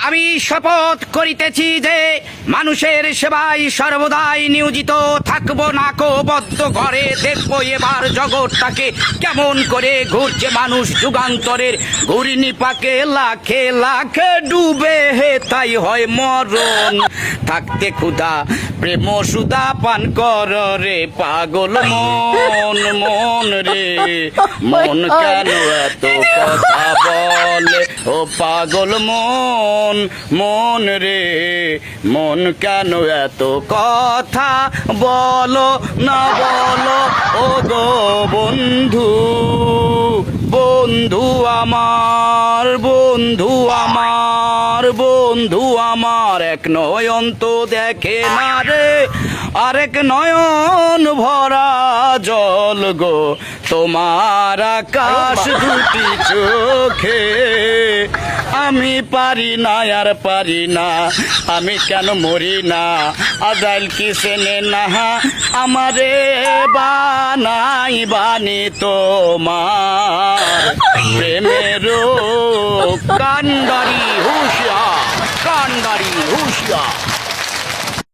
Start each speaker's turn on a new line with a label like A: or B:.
A: আমি শপথ করিতেছি যে মানুষের সেবায় সর্বদাই নিয়োজিত থাকবো। নাকো বদ্ধ ঘরে দেখবো এবার জগৎটাকে কেমন করে ঘুরছে মানুষ যুগান্তরের ঘূর্ণিপাকে লাখে লাখে ডুবে হে তাই হয় মরণ। থাকতে ক্ষুধা প্রেম সুধা পান কর রে পাগল মন। মন রে মন কেন এত কথা বলে ও পাগল মন। মন রে মন কেন এত কথা বলো না বলো ও গো বন্ধু। বন্ধু আমার বন্ধু আমার বন্ধু আমার এক নয়ন তো দেখে না রে আরেক নয়ন ভরা জল গো তোমার আকাশ দুটি চোখে। আমি পারি না আর পারি না আমি কেন মরি না আজাইল কি সেনে না আমারে বানাই বানি তোমার প্রেমেরও কান্ডারি হুশিয়া কান্ডারি হুশিয়া।